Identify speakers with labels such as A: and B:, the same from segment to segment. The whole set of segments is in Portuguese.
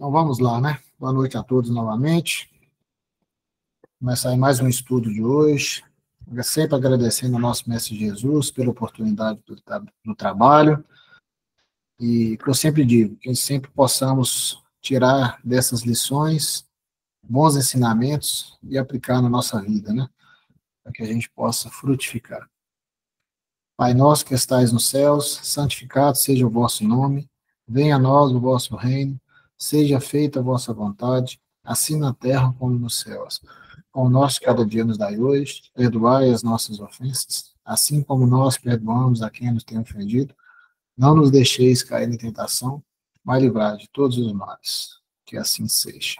A: Então vamos lá, né? Boa noite a todos novamente. Começar aí mais um estudo de hoje. Sempre agradecendo ao nosso Mestre Jesus pela oportunidade do trabalho. E que eu sempre digo, que sempre possamos tirar dessas lições bons ensinamentos e aplicar na nossa vida, né? Para que a gente possa frutificar. Pai nosso que estais nos céus, santificado seja o vosso nome. Venha a nós o vosso reino. Seja feita a vossa vontade, assim na terra como nos céus. Pão nosso cada dia nos dai hoje, perdoai as nossas ofensas, assim como nós perdoamos a quem nos tem ofendido. Não nos deixeis cair em tentação, mas livrai de todos os males. Que assim seja.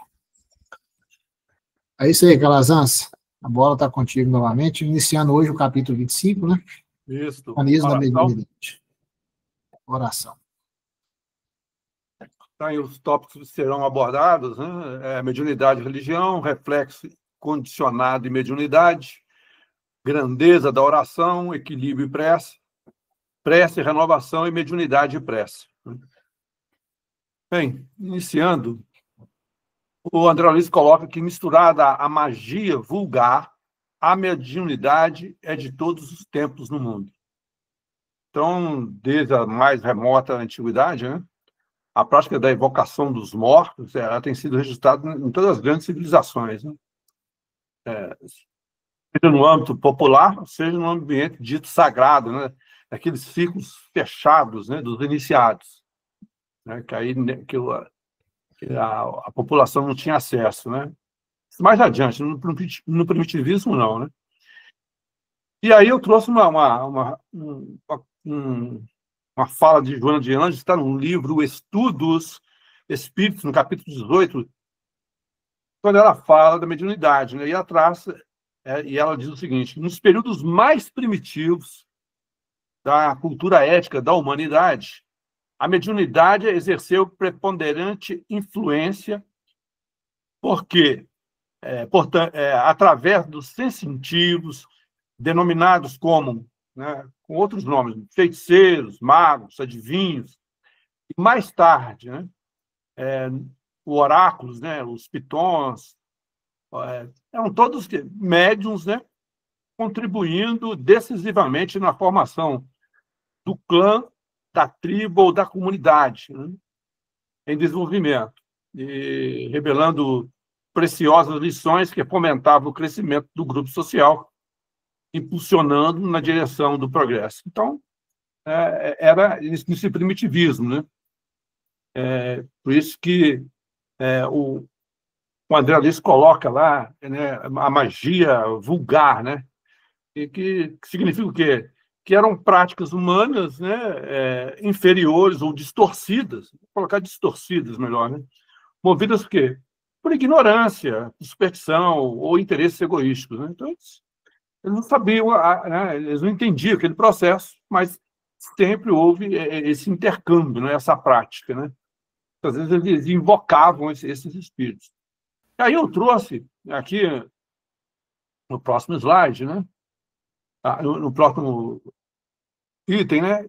A: É isso aí, Calazans. A bola está contigo novamente, iniciando hoje o capítulo 25, né?
B: Isso.
A: Mecanismo da mediunidade. Oração.
B: Tá aí os tópicos que serão abordados, né? Mediunidade e religião, reflexo condicionado e mediunidade, grandeza da oração, equilíbrio e prece, prece, renovação e mediunidade e prece. Bem, iniciando, o André Luiz coloca que misturada a magia vulgar, a mediunidade é de todos os tempos no mundo. Então, desde a mais remota antiguidade, né? A prática da evocação dos mortos ela tem sido registrada em todas as grandes civilizações, né? Seja no âmbito popular, seja no ambiente dito sagrado, né? Aqueles ciclos fechados, né? Dos iniciados, né? Que aí a população não tinha acesso, né? Mais adiante, no primitivismo, não, né? E aí eu trouxe uma fala de Joana de Ângeles, está no livro Estudos Espíritos, no capítulo 18, quando ela fala da mediunidade, né? E ela diz o seguinte: nos períodos mais primitivos da cultura ética da humanidade, a mediunidade exerceu preponderante influência, porque, através dos sensitivos, denominados como, né, com outros nomes, feiticeiros, magos, adivinhos, e mais tarde, né, os oráculos, né, os pitons, eram todos médiuns, né, contribuindo decisivamente na formação do clã, da tribo ou da comunidade, né, em desenvolvimento, e revelando preciosas lições que fomentavam o crescimento do grupo social, impulsionando na direção do progresso. Então, era esse primitivismo, né? Por isso que o André Luiz coloca lá, né, a magia vulgar, né? E que significa o quê? Que eram práticas humanas, né, inferiores ou distorcidas, vou colocar distorcidas melhor, né? Movidas por quê? Por ignorância, superstição ou interesses egoísticos, né? Então, eles não sabiam, né, eles não entendiam aquele processo, mas sempre houve esse intercâmbio, né, essa prática, né? Às vezes eles invocavam esses espíritos. E aí eu trouxe aqui no próximo slide, né? No próximo item, né?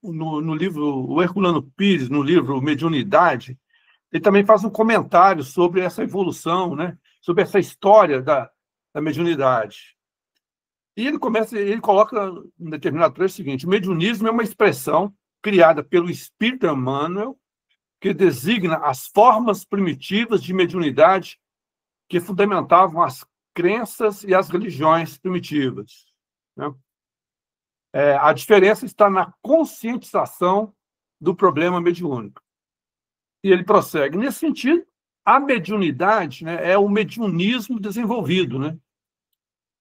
B: No livro, o Herculano Pires, no livro Mediunidade, ele também faz um comentário sobre essa evolução, né? Sobre essa história da mediunidade. E ele coloca um determinado trecho o seguinte: o mediunismo é uma expressão criada pelo espírito Emmanuel que designa as formas primitivas de mediunidade que fundamentavam as crenças e as religiões primitivas, né? A diferença está na conscientização do problema mediúnico. E ele prossegue. Nesse sentido, a mediunidade, né, é o mediunismo desenvolvido, né?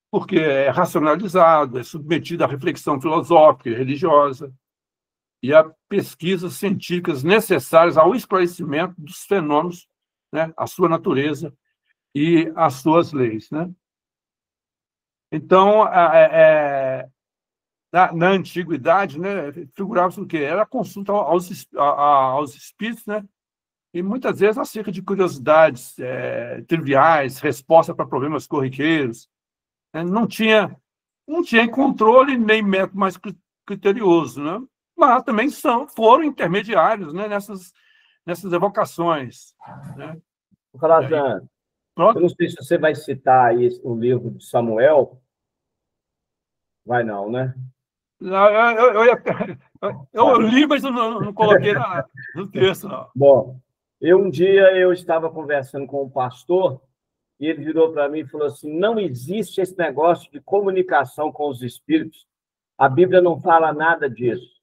B: Porque é racionalizado, é submetido à reflexão filosófica e religiosa e a pesquisas científicas necessárias ao esclarecimento dos fenômenos, né, a sua natureza e as suas leis, né? Então, na antiguidade, né, figurava-se o quê? Era a consulta aos espíritos, né? E muitas vezes acerca de curiosidades triviais, resposta para problemas corriqueiros. Não tinha controle nem método mais criterioso, né? Mas também foram intermediários, né, nessas evocações. Né?
C: Calazans, eu não sei se você vai citar aí o livro de Samuel. Vai não, né?
B: Eu li, mas eu não coloquei no texto, não.
C: Bom, um dia eu estava conversando com um pastor e ele virou para mim e falou assim, não existe esse negócio de comunicação com os espíritos. A Bíblia não fala nada disso.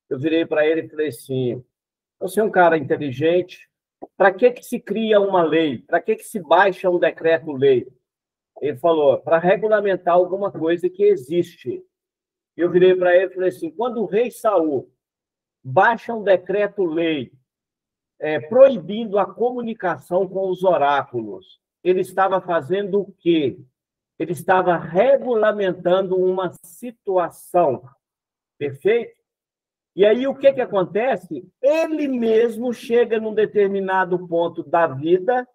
C: Eu virei para ele e falei assim, você é um cara inteligente, para que se cria uma lei? Para que se baixa um decreto-lei? Ele falou, para regulamentar alguma coisa que existe. Eu virei para ele e falei assim, quando o rei Saul baixa um decreto-lei proibindo a comunicação com os oráculos, ele estava fazendo o quê? Ele estava regulamentando uma situação. Perfeito? E aí, o que acontece? Ele mesmo chega num determinado ponto da vida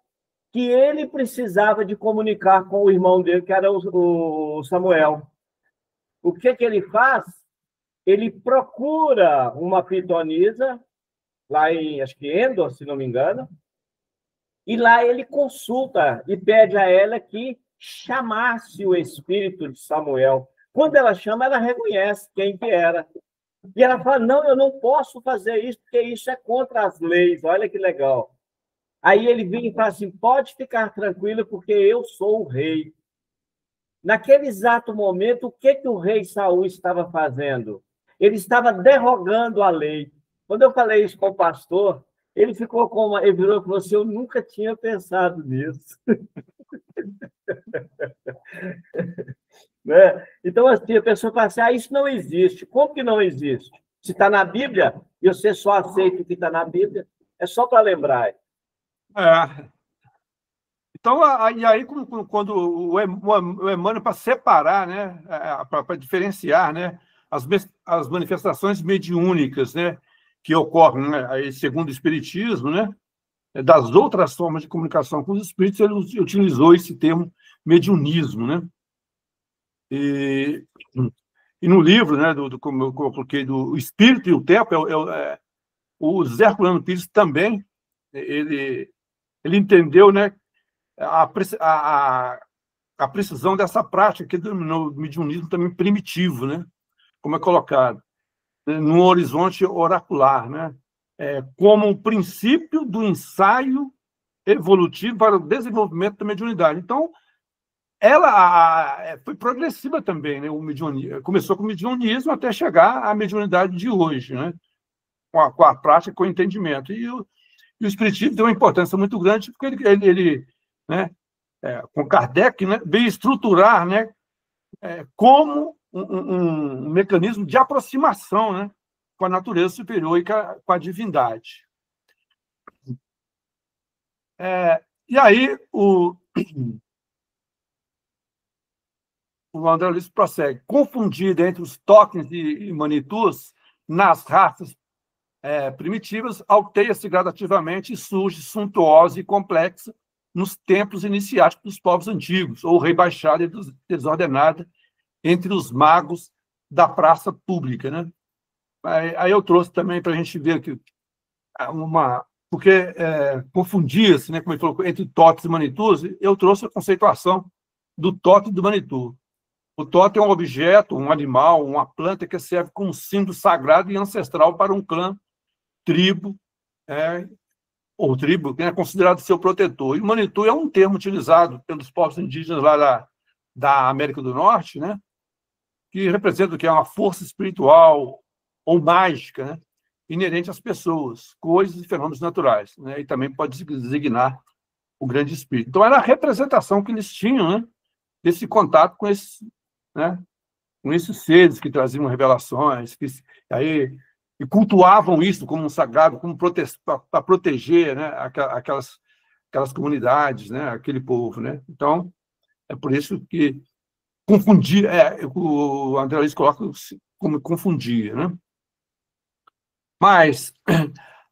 C: que ele precisava de comunicar com o irmão dele, que era o Samuel. O que ele faz? Ele procura uma pitonisa, lá em, acho que Endor, se não me engano, e lá ele consulta e pede a ela que chamasse o espírito de Samuel. Quando ela chama, ela reconhece quem que era. E ela fala, não, eu não posso fazer isso, porque isso é contra as leis. Olha que legal. Aí ele vem e fala assim, pode ficar tranquilo, porque eu sou o rei. Naquele exato momento, o que o rei Saul estava fazendo? Ele estava derrogando a lei. Quando eu falei isso com o pastor, ele ficou ele virou e falou assim, eu nunca tinha pensado nisso. Né? Então, assim, a pessoa fala assim, isso não existe. Como que não existe? Se está na Bíblia, e você só aceita o que está na Bíblia, é só para lembrar.
B: Então, e aí, quando o Emmanuel, para separar, né, para diferenciar, né, as manifestações mediúnicas, né, que ocorrem, né, aí, segundo o Espiritismo, né, das outras formas de comunicação com os espíritos, ele utilizou esse termo mediunismo. Né? E no livro, né, como eu coloquei, do Espírito e o Tempo, o Zé Herculano Pires também, ele entendeu, né, a precisão dessa prática que denominou mediunismo também primitivo, né, como é colocado, né, no horizonte oracular, né, como um princípio do ensaio evolutivo para o desenvolvimento da mediunidade. Então, ela foi progressiva também, né, começou com o mediunismo até chegar à mediunidade de hoje, né, com a prática, com o entendimento. E o Espiritismo deu uma importância muito grande, porque ele né, com Kardec, né, veio estruturar, né, como um mecanismo de aproximação, né, com a natureza superior e com a divindade. E aí, o André Luiz prossegue. Confundida entre os tokens e manitus, nas raças primitivas, alteia-se gradativamente e surge suntuosa e complexa nos templos iniciáticos dos povos antigos, ou rebaixada e desordenada entre os magos da praça pública. Né? Aí eu trouxe também para a gente ver que porque confundia-se, né, como ele falou, entre totes e manitus, eu trouxe a conceituação do totem e do manitu. O totem é um objeto, um animal, uma planta que serve como símbolo sagrado e ancestral para um clã, tribo, ou tribo, que é considerado seu protetor. E o manitu é um termo utilizado pelos povos indígenas lá da América do Norte, né, que representa o que é uma força espiritual ou mágica, né, inerente às pessoas, coisas e fenômenos naturais, né, e também pode designar o grande espírito. Então, era a representação que eles tinham, né, desse contato com esses, né, com esses seres que traziam revelações, e cultuavam isso como um sagrado, como para proteger, né, aquelas comunidades, né, aquele povo. Né? Então, é por isso que confundir, o André Luiz coloca como confundia. Né? Mas,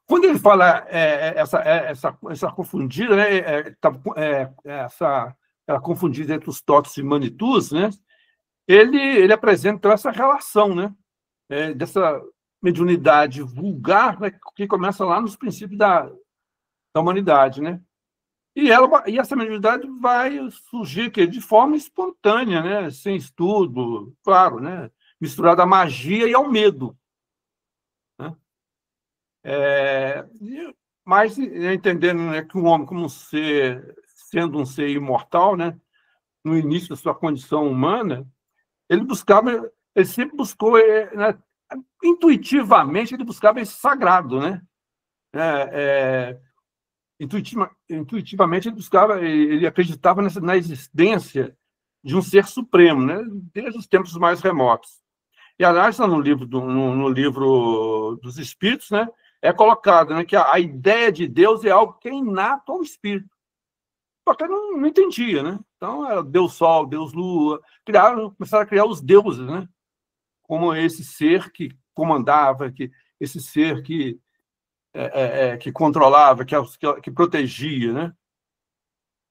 B: quando ele fala essa confundida, né, essa confundida entre os totes e manitus, né, ele apresenta então, essa relação, né, dessa mediunidade vulgar, né, que começa lá nos princípios da humanidade, né? E essa mediunidade vai surgir de forma espontânea, né? Sem estudo, claro, né? Misturada à magia e ao medo, né? Mas entendendo, né, que o homem, como sendo um ser imortal, né? No início da sua condição humana, ele sempre buscou, né? Intuitivamente, ele buscava esse sagrado, né? Intuitivamente ele acreditava na existência de um ser supremo, né? Desde os tempos mais remotos. E, aliás, no livro dos Espíritos, né, é colocado, né, que a ideia de Deus é algo que é inato ao espírito. Só que não entendia, né? Então, era Deus Sol, Deus Lua, começaram a criar os deuses, né? Como esse ser que comandava, esse ser que controlava, que protegia, né?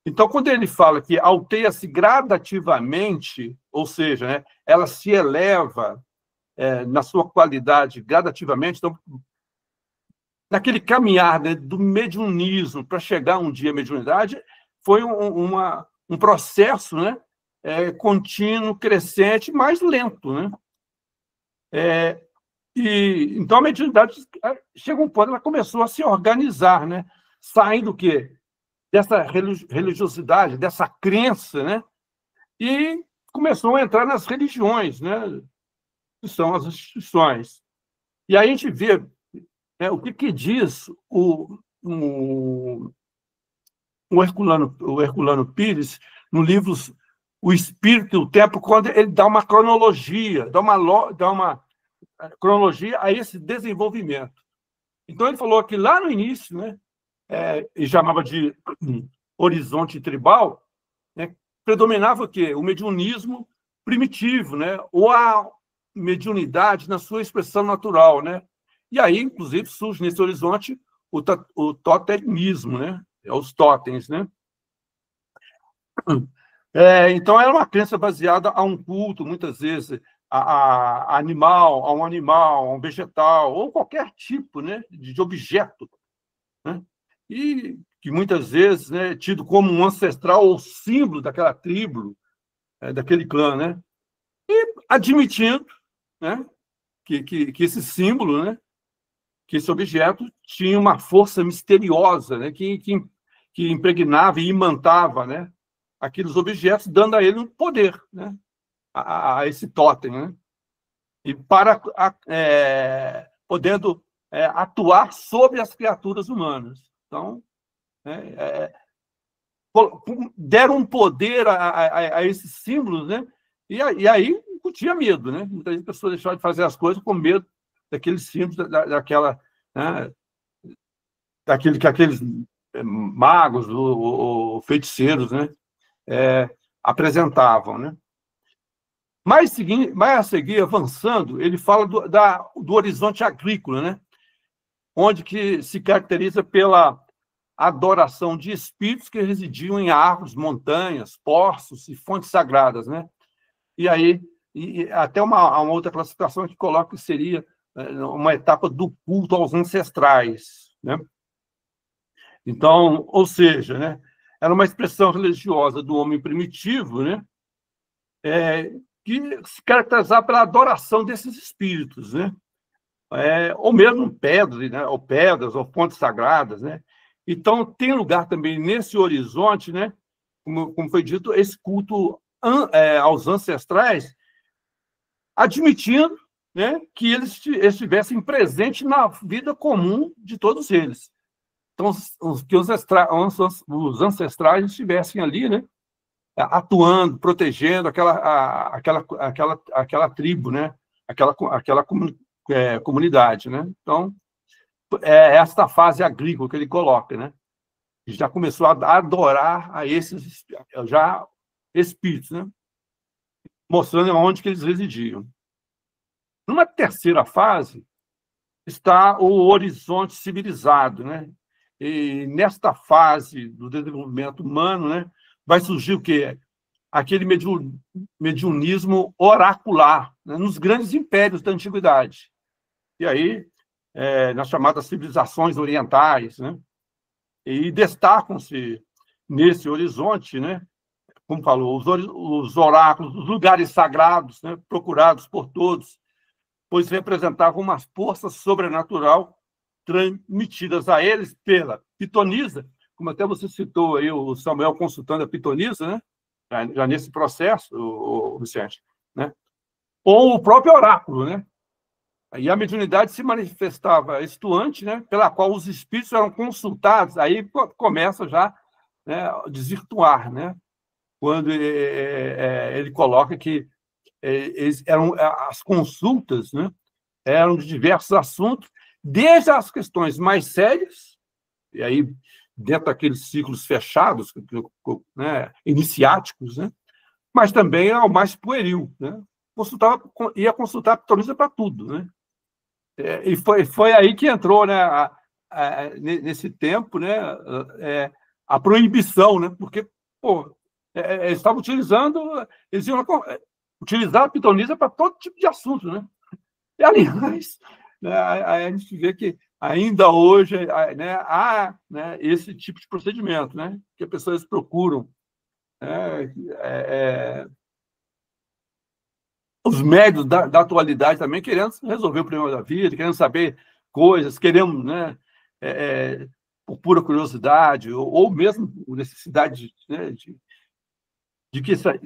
B: Então, quando ele fala que alteia-se gradativamente, ou seja, né, ela se eleva na sua qualidade gradativamente, então, naquele caminhar, né, do mediunismo para chegar um dia à mediunidade, foi um processo, né, contínuo, crescente, mais lento, né? Então, a mediunidade chegou a um ponto, ela começou a se organizar, né? Saindo do quê? Dessa religiosidade, dessa crença, né? E começou a entrar nas religiões, né? Que são as instituições. E aí a gente vê, né, o que diz o Herculano Pires, no livro O Espírito e o Tempo, quando ele dá uma cronologia, dá uma cronologia a esse desenvolvimento. Então, ele falou que lá no início, né, e chamava de horizonte tribal, né, predominava o quê? O mediunismo primitivo, né, ou a mediunidade na sua expressão natural, né? E aí, inclusive, surge nesse horizonte o totemismo, né? Os totens, né? Então, era uma crença baseada a um culto, muitas vezes, a um animal, a um vegetal, ou qualquer tipo, né, de objeto, né? E que muitas vezes, né, tido como um ancestral ou símbolo daquela tribo, daquele clã, né? E admitindo, né, que esse símbolo, né, que esse objeto tinha uma força misteriosa, né, que impregnava e imantava, né, aqueles objetos, dando a ele um poder, né, a esse totem, né? E podendo atuar sobre as criaturas humanas. Então, deram um poder a esses símbolos, né? E aí tinha medo, né? Muitas vezes as pessoas deixaram de fazer as coisas com medo daqueles símbolos, daquela, né? Que aqueles magos ou feiticeiros, né? Apresentavam, né? Mas a seguir, avançando, ele fala do horizonte agrícola, né? Onde que se caracteriza pela adoração de espíritos que residiam em árvores, montanhas, poços e fontes sagradas, né? E aí, até uma outra classificação que coloca que seria uma etapa do culto aos ancestrais, né? Então, ou seja, né, era uma expressão religiosa do homem primitivo, né, que se caracterizava pela adoração desses espíritos, né? Ou mesmo pedras, né, ou fontes sagradas, né? Então, tem lugar também nesse horizonte, né, como foi dito, esse culto aos ancestrais, admitindo, né, que eles estivessem presentes na vida comum de todos eles. Então, que os ancestrais estivessem ali, né, atuando, protegendo aquela tribo, né, aquela comunidade, né? Então, esta fase agrícola que ele coloca, né? Já começou a adorar a esses já espíritos, né? Mostrando onde que eles residiam. Numa terceira fase está o horizonte civilizado, né? E nesta fase do desenvolvimento humano, né, vai surgir o quê? Aquele mediunismo oracular, né, nos grandes impérios da antiguidade. E aí, nas chamadas civilizações orientais, né? E destacam-se nesse horizonte, né, como falou, os oráculos, os lugares sagrados, né, procurados por todos, pois representavam uma força sobrenatural transmitidas a eles pela pitonisa, como até você citou aí, o Samuel consultando a pitonisa, né, já nesse processo, o Vicente, né, ou o próprio oráculo, né, e a mediunidade se manifestava estuante, né, pela qual os espíritos eram consultados, aí começa já, né, a desvirtuar, né, quando ele coloca que as consultas, né, eram de diversos assuntos, desde as questões mais sérias, e aí dentro daqueles ciclos fechados, né, iniciáticos, né, mas também ao mais pueril, né, ia consultar a pitonisa para tudo, né, e foi aí que entrou, né, nesse tempo, né, a proibição, né, porque pô, eles estavam eles iam utilizar a pitonisa para todo tipo de assunto, né? E, aliás, né, a gente vê que ainda hoje, né, há, né, esse tipo de procedimento, né, que as pessoas procuram, né, os médios da atualidade também querendo resolver o problema da vida, querendo saber coisas, querendo, né, por pura curiosidade, ou mesmo por necessidade, né, de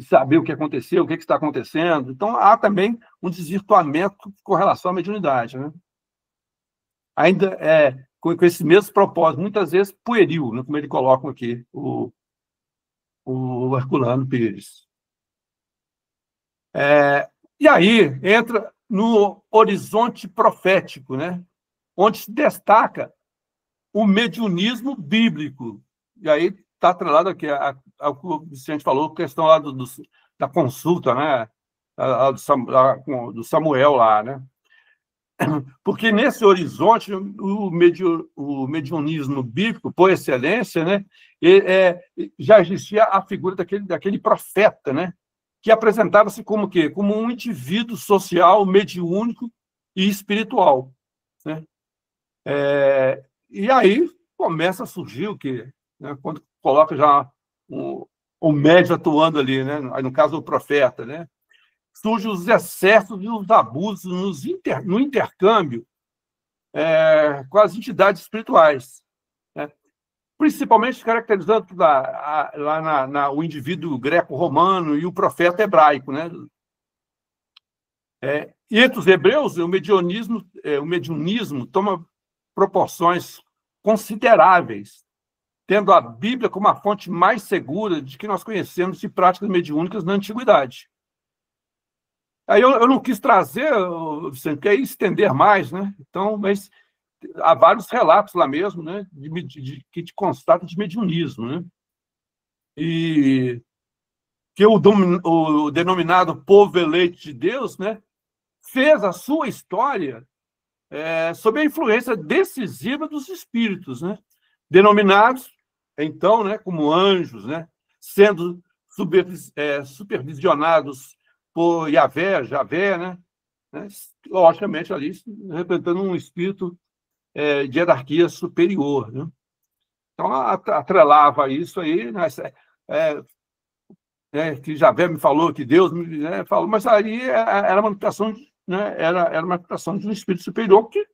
B: saber o que aconteceu, o que está acontecendo. Então, há também um desvirtuamento com relação à mediunidade, né? Ainda com esse mesmo propósito, muitas vezes pueril, né, como ele coloca aqui, o Herculano Pires. E aí entra no horizonte profético, né, onde se destaca o mediunismo bíblico. E aí está atrelado aqui ao que o Vicente falou, questão lá da consulta, né, do Samuel lá, né? Porque nesse horizonte, o mediunismo bíblico, por excelência, né, já existia a figura daquele profeta, né, que apresentava-se como quê? Como um indivíduo social, mediúnico e espiritual, né? E aí começa a surgir o quê? Né, quando coloca já o médium atuando ali, né, no caso o profeta, né, surgem os excessos e os abusos no intercâmbio com as entidades espirituais, né? Principalmente caracterizando lá o indivíduo greco-romano e o profeta hebraico, né? E entre os hebreus, o mediunismo toma proporções consideráveis, tendo a Bíblia como a fonte mais segura de que nós conhecemos de práticas mediúnicas na antiguidade. Aí eu não quis trazer, Vicente, porque aí estender mais, né? Então, mas há vários relatos lá mesmo, né, que te constatam de mediunismo, né? E que o denominado povo eleito de Deus, né, fez a sua história sob a influência decisiva dos espíritos, né, denominados, então, né, como anjos, né, sendo supervisionados por Javé, né, logicamente ali representando um espírito de hierarquia superior, né? Então, atrelava isso aí, né, que Javé me falou, que Deus me falou, mas aí era uma manifestação, né, era uma manifestação de um espírito superior que,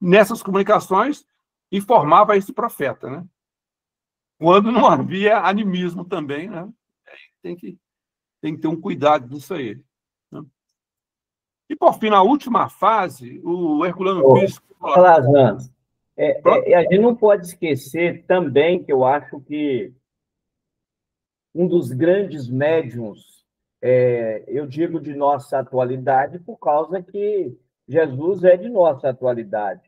B: nessas comunicações, informava esse profeta, né? Quando não havia animismo também, né? Tem que ter um cuidado nisso aí, né? E, por fim, na última fase, o Herculano Pires...
C: Olá, a gente não pode esquecer também que eu acho que um dos grandes médiuns, eu digo de nossa atualidade por causa que Jesus é de nossa atualidade,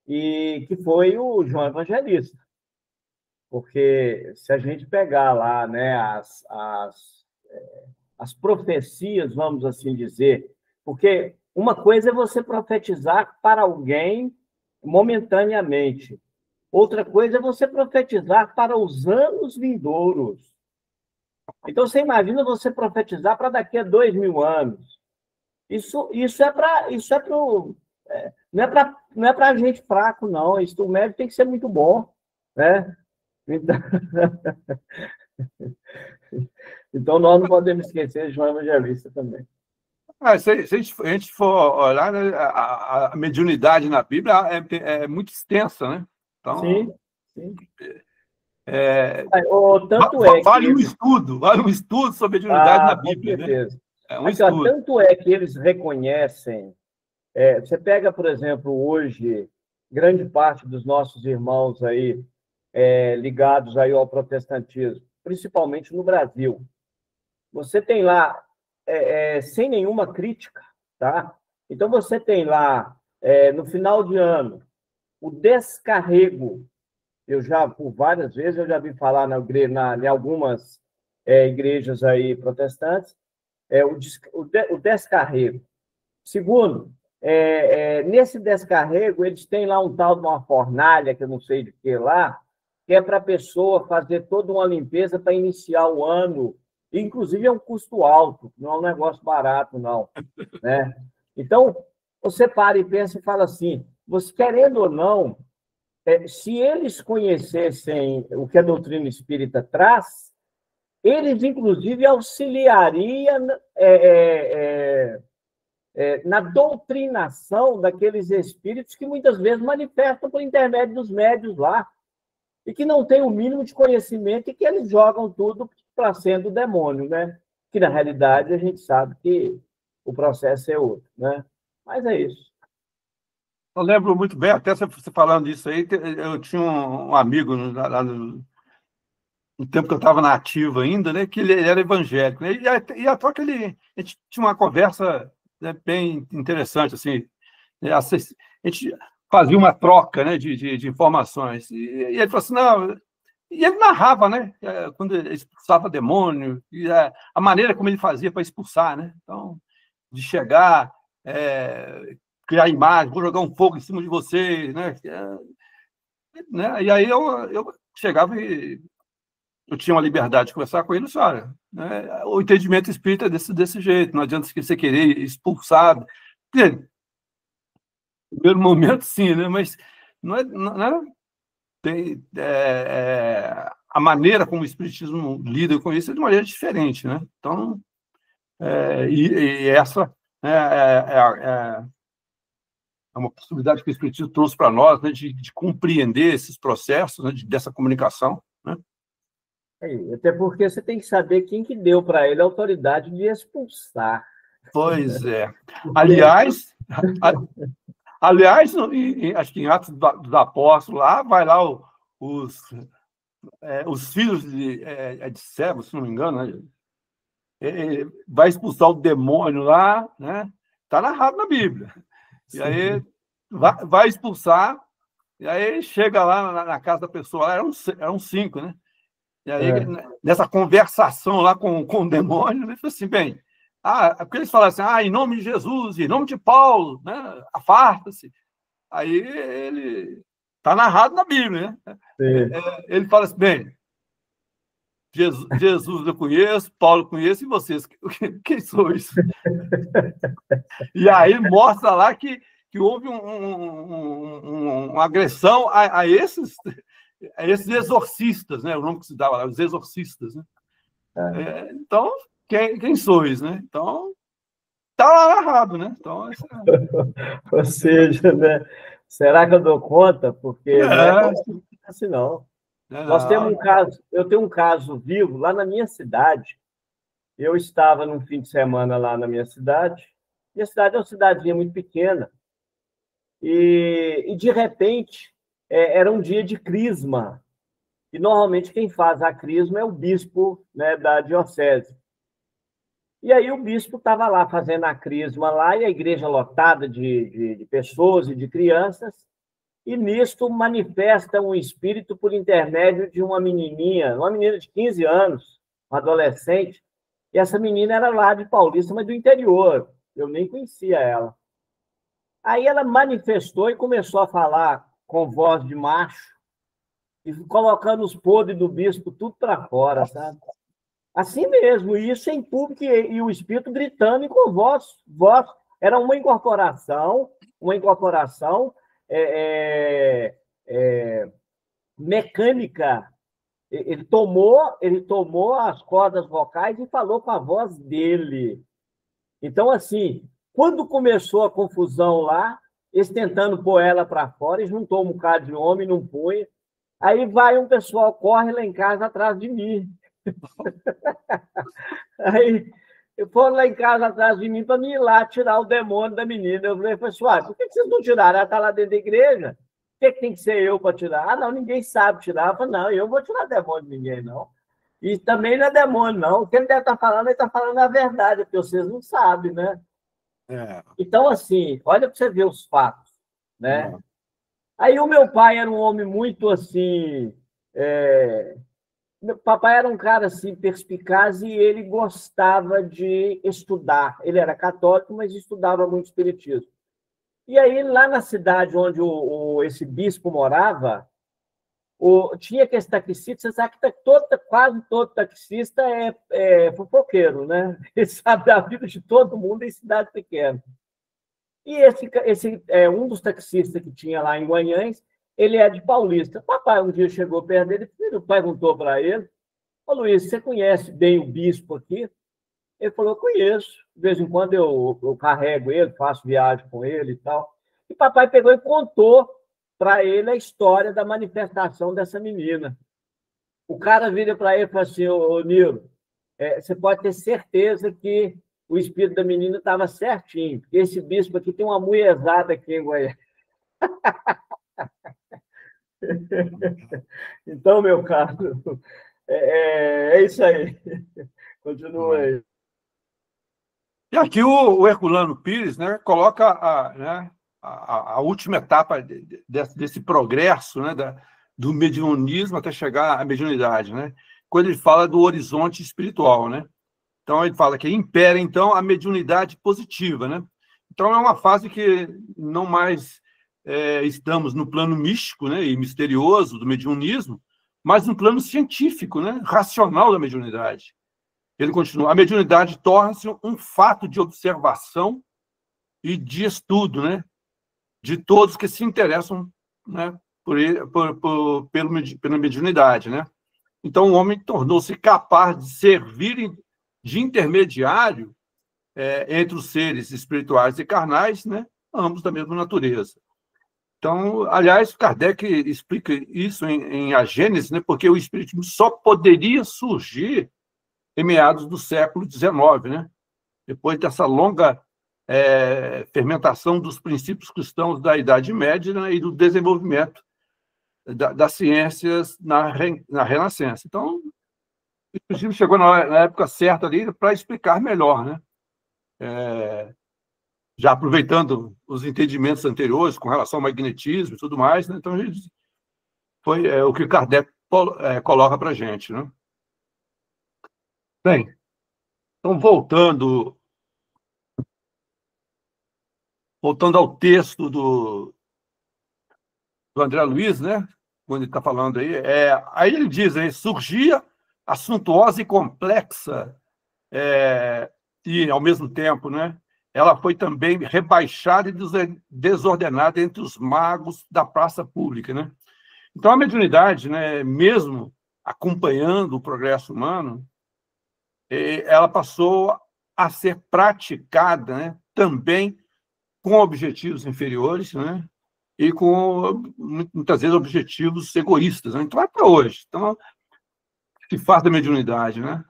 C: e que foi o João Evangelista. Porque se a gente pegar lá, né, as profecias, vamos assim dizer, porque uma coisa é você profetizar para alguém momentaneamente, outra coisa é você profetizar para os anos vindouros. Então, você imagina você profetizar para daqui a 2000 anos. Isso não é para gente fraco, não. O médico tem que ser muito bom, né? Então, então, nós não podemos esquecer de João Evangelista também.
B: Se a gente for olhar, né, a mediunidade na Bíblia é muito extensa, né? Então,
C: sim, sim.
B: Tanto vale um estudo sobre mediunidade na Bíblia,
C: com certeza.
B: Né? É um
C: Aqui,
B: estudo.
C: Tanto é que eles reconhecem. Você pega, por exemplo, hoje, grande parte dos nossos irmãos aí ligados aí ao protestantismo, principalmente no Brasil. Você tem lá, sem nenhuma crítica, tá? Então, você tem lá, no final de ano, o descarrego. Eu já, por várias vezes, eu já vi falar em algumas igrejas aí protestantes, o descarrego. Segundo, nesse descarrego, eles têm lá um tal de uma fornalha, que eu não sei de que lá, que é para a pessoa fazer toda uma limpeza para iniciar o ano. Inclusive, é um custo alto, não é um negócio barato, não. Né? Então, você para e pensa e fala assim, você querendo ou não, se eles conhecessem o que a doutrina espírita traz, eles, inclusive, auxiliariam na doutrinação daqueles espíritos que muitas vezes manifestam por intermédio dos médios lá, e que não têm o mínimo de conhecimento e que eles jogam tudo para sendo demônio, né? Que, na realidade, a gente sabe que o processo é outro, né? Mas é isso.
B: Eu lembro muito bem, até você falando disso aí, eu tinha um amigo lá no tempo que eu estava na ativa ainda, né, que ele era evangélico, né, e a troca a gente tinha uma conversa, né, bem interessante, assim, né, a gente fazia uma troca, né, de informações, e ele falou assim, não, e ele narrava, né, quando ele expulsava demônio, e a maneira como ele fazia para expulsar, né, então, de chegar, criar imagem, vou jogar um fogo em cima de vocês, né, e aí eu chegava e eu tinha uma liberdade de conversar com ele, olha, né, o entendimento espírita é desse jeito, não adianta você querer expulsar. No primeiro momento, sim, né, mas não é tem, a maneira como o espiritismo lida com isso é de maneira diferente, né? Então, e essa é uma possibilidade que o espiritismo trouxe para nós, né, de compreender esses processos, né, dessa comunicação, né?
C: Até porque você tem que saber quem que deu para ele a autoridade de expulsar.
B: Pois é. Aliás, acho que em Atos dos Apóstolos, lá vai lá os filhos de Sebo, se não me engano, né? Vai expulsar o demônio lá, né? Está narrado na Bíblia. E aí vai expulsar, e aí chega lá na casa da pessoa, lá, eram 5, né? E aí, nessa conversação lá com o demônio, ele falou assim, bem, porque eles falam assim, em nome de Jesus, em nome de Paulo, né? Afasta-se. Aí ele está narrado na Bíblia, né? Ele fala assim, bem, Jesus eu conheço, Paulo eu conheço, e vocês, quem sois? E aí mostra lá que houve uma agressão a esses exorcistas, né? O nome que se dava lá, os exorcistas, né? Então, quem sois, né? Então, está lá narrado, né? Então,
C: Ou seja, né? Será que eu dou conta? Porque não é assim, não. Nós temos um caso, eu tenho um caso vivo lá na minha cidade. Eu estava num fim de semana lá na minha cidade. Minha cidade é uma cidadezinha muito pequena. E de repente, era um dia de crisma. E, normalmente, quem faz a crisma é o bispo, né, da diocese. E aí o bispo estava lá fazendo a crisma lá, e a igreja lotada de pessoas e de crianças, e nisto manifesta um espírito por intermédio de uma menina de 15 anos, uma adolescente, e essa menina era lá de Paulista, mas do interior, eu nem conhecia ela. Aí ela manifestou e começou a falar com voz de macho, e colocando os podres do bispo tudo para fora, sabe? Assim mesmo, e isso em público, e o espírito gritando e com voz. Era uma incorporação mecânica Ele tomou as cordas vocais e falou com a voz dele. Então, assim, quando começou a confusão lá, eles tentando pôr ela para fora, e juntou um bocado de homem, não põe. Aí vai um pessoal, corre lá em casa atrás de mim. Aí foram lá em casa atrás de mim para me ir lá tirar o demônio da menina. Eu falei, pessoal, por que vocês não tiraram? Ela está lá dentro da igreja. Por que tem que ser eu para tirar? Ah, não, ninguém sabe tirar. Eu falei, não, eu vou tirar demônio de ninguém, não. E também não é demônio, não. O que ele deve estar falando, ele está falando a verdade, porque vocês não sabem, né? Então, assim, olha para você ver os fatos, né? Aí o meu pai era um homem muito, assim... Meu papai era um cara, assim, perspicaz e ele gostava de estudar. Ele era católico, mas estudava muito espiritismo. E aí, lá na cidade onde esse bispo morava, tinha que esse taxista, você sabe que quase todo taxista é fofoqueiro, né? Ele sabe da vida de todo mundo em cidade pequena. E esse um dos taxistas que tinha lá em Guanhães, ele é de Paulista. Papai um dia chegou perto dele e perguntou para ele, ô Luiz, você conhece bem o bispo aqui? Ele falou, conheço. De vez em quando eu carrego ele, faço viagem com ele e tal. E papai pegou e contou para ele a história da manifestação dessa menina. O cara vira para ele e fala assim, ô Nilo, você pode ter certeza que o espírito da menina estava certinho, porque esse bispo aqui tem uma mulherzada aqui em Goiás. Então, meu caro, é isso aí. Continua aí.
B: E aqui o Herculano Pires, né, coloca a última etapa desse progresso, né, do mediunismo até chegar à mediunidade, né, quando ele fala do horizonte espiritual, né? Então, ele fala que impera, então, a mediunidade positiva, né? Então, é uma fase que não mais estamos no plano místico, né, e misterioso do mediunismo, mas no plano científico, né, racional da mediunidade. Ele continua, a mediunidade torna-se um fato de observação e de estudo, né, de todos que se interessam, né, pela mediunidade, né? Então, o homem tornou-se capaz de servir de intermediário entre os seres espirituais e carnais, né, ambos da mesma natureza. Então, aliás, Kardec explica isso em A Gênese, né, porque o espiritismo só poderia surgir em meados do século XIX, né, depois dessa longa fermentação dos princípios cristãos da Idade Média, né, e do desenvolvimento das ciências na Renascença. Então, o espiritismo chegou na época certa ali para explicar melhor, né? Já aproveitando os entendimentos anteriores com relação ao magnetismo e tudo mais, né? Então, foi o que Kardec coloca para a gente, né? Bem, então, voltando ao texto do André Luiz, né? Quando ele está falando aí, aí ele diz, aí, surgia a suntuosa e complexa, e, ao mesmo tempo, né, ela foi também rebaixada e desordenada entre os magos da praça pública, né? Então, a mediunidade, né, mesmo acompanhando o progresso humano, ela passou a ser praticada, né, também com objetivos inferiores, né, e com, muitas vezes, objetivos egoístas, né? Então, é para hoje. Então, se faz da mediunidade, né?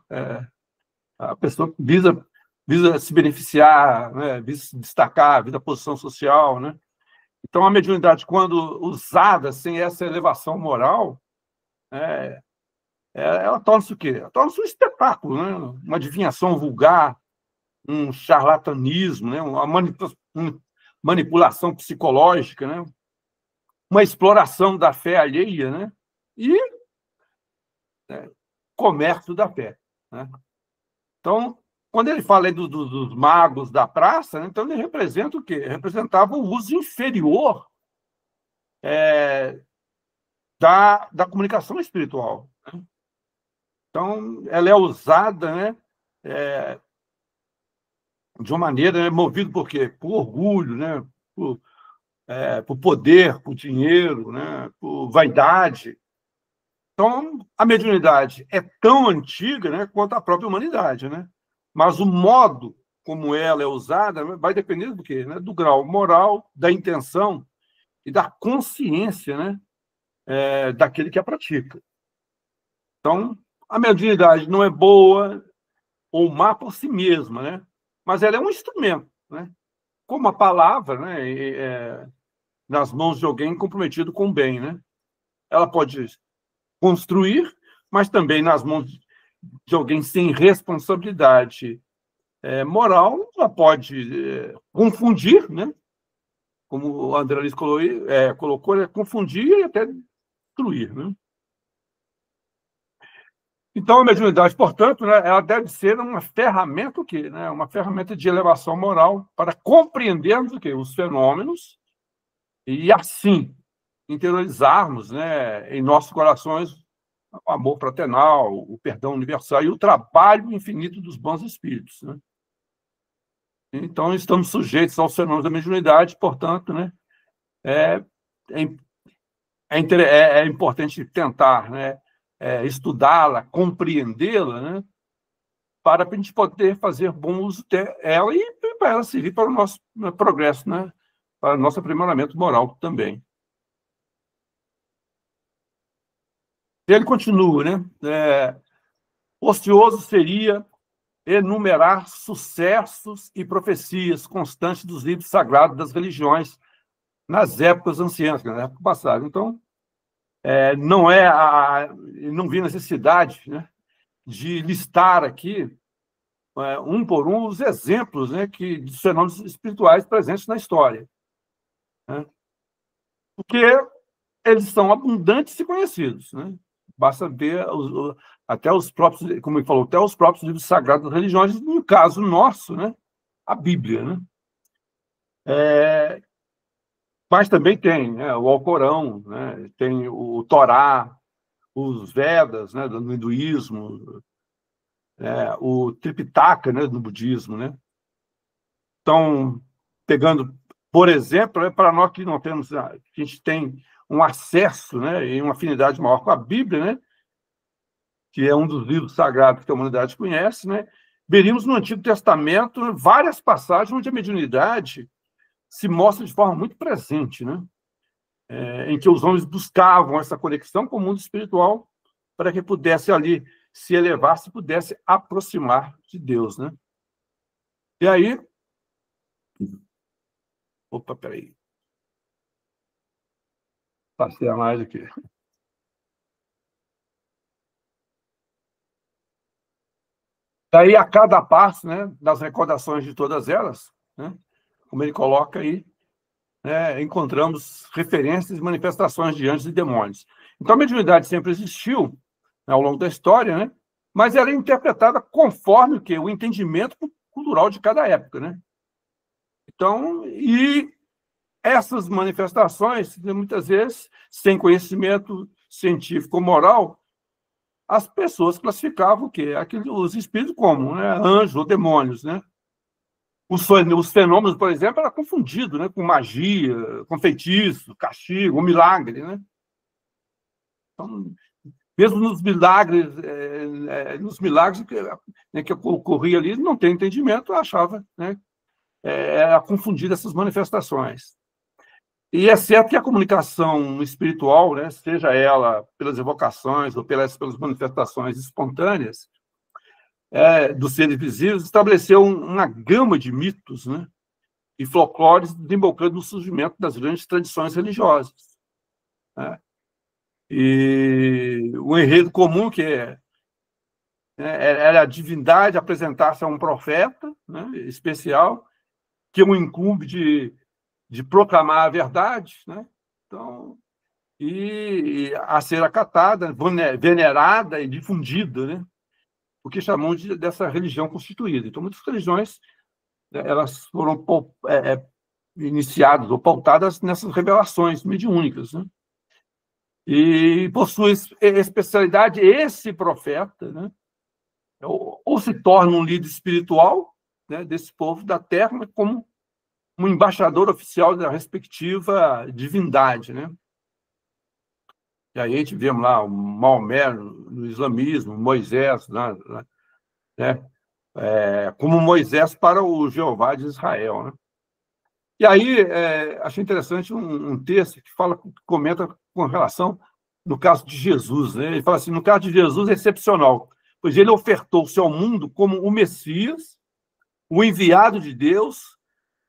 B: A pessoa visa se beneficiar, né? Visa se destacar, visa a posição social, né? Então, a mediunidade, quando usada sem essa elevação moral, ela torna-se o quê? Ela torna-se um espetáculo, né? Uma adivinhação vulgar, um charlatanismo, né? Uma manipulação psicológica, né? Uma exploração da fé alheia, né? E comércio da fé, né? Então, quando ele fala aí dos magos da praça, né, então ele representa o quê? Representava o uso inferior da comunicação espiritual, né? Então, ela é usada, né, de uma maneira, né, movida por quê? Por orgulho, né, por poder, por dinheiro, né, por vaidade. Então, a mediunidade é tão antiga, né, quanto a própria humanidade, né? Mas o modo como ela é usada, né, vai depender do quê? Né? Do grau moral, da intenção e da consciência, né, daquele que a pratica. Então, a mediunidade não é boa ou má por si mesma, né? Mas ela é um instrumento, né? Como a palavra, né, nas mãos de alguém comprometido com o bem, né? Ela pode construir, mas também nas mãos de alguém sem responsabilidade moral, ela pode confundir, né? Como o André Luiz colocou, confundir e até destruir, né? Então, a mediunidade, portanto, né, ela deve ser uma ferramenta, o quê? Né? Uma ferramenta de elevação moral para compreendermos o quê? Os fenômenos e, assim, interiorizarmos, né, em nossos corações o amor fraternal, o perdão universal e o trabalho infinito dos bons espíritos, né? Então, estamos sujeitos aos fenômenos da mediunidade, portanto, né, é importante tentar, né, estudá-la, compreendê-la, né, para a gente poder fazer bom uso dela e para ela servir para o nosso progresso, né, para o nosso aprimoramento moral também. Ele continua, né? Ocioso seria enumerar sucessos e profecias constantes dos livros sagrados das religiões nas épocas anciãs, na época passada. Então, não vi necessidade, né, de listar aqui, um por um, os exemplos, né, de fenômenos espirituais presentes na história, né? Porque eles são abundantes e conhecidos, né? Basta ver até os próprios, como ele falou, até os próprios livros sagrados das religiões, no caso nosso, né, a Bíblia, né? Mas também tem, né, o Alcorão, né, tem o Torá, os Vedas, né, do hinduísmo, o Tripitaka, né, do budismo, né? Então, pegando, por exemplo, para nós que não temos, a gente tem um acesso, né, e uma afinidade maior com a Bíblia, né, que é um dos livros sagrados que a humanidade conhece, né, veríamos no Antigo Testamento várias passagens onde a mediunidade se mostra de forma muito presente, né, em que os homens buscavam essa conexão com o mundo espiritual para que pudesse ali se elevar, se pudesse aproximar de Deus, né? E aí... Opa, peraí. Passei a mais aqui. Daí, a cada passo, né, das recordações de todas elas, né, como ele coloca aí, né, encontramos referências e manifestações de anjos e demônios. Então, a mediunidade sempre existiu, né, ao longo da história, né, mas ela é interpretada conforme o entendimento cultural de cada época, né? Então, e essas manifestações, muitas vezes, sem conhecimento científico ou moral, as pessoas classificavam o quê? Os espíritos como, né, anjos ou demônios, né? Os fenômenos, por exemplo, eram confundidos, né, com magia, com feitiço, castigo, um milagre, né? Então, mesmo nos milagres que ocorria ali, não tem entendimento, eu achava, né, era confundir essas manifestações. E é certo que a comunicação espiritual, né, seja ela pelas evocações ou pelas manifestações espontâneas dos seres visíveis, estabeleceu uma gama de mitos, né, e folclores desembocando no surgimento das grandes tradições religiosas, né? E o enredo comum era a divindade apresentar-se a um profeta, né, especial, que o incumbe de proclamar a verdade, né? Então, e a ser acatada, venerada e difundida, né? O que chamamos dessa religião constituída. Então, muitas religiões elas foram iniciadas ou pautadas nessas revelações mediúnicas, né? E por sua especialidade, esse profeta, né, ou se torna um líder espiritual, né, desse povo da terra, como um embaixador oficial da respectiva divindade, né? E aí a gente vemos lá o Maomé no islamismo, Moisés, né? Como Moisés para o Jeová de Israel, né? E aí achei interessante um texto que comenta com relação no caso de Jesus, né? Ele fala assim, no caso de Jesus é excepcional, pois ele ofertou-se ao mundo como o Messias, o enviado de Deus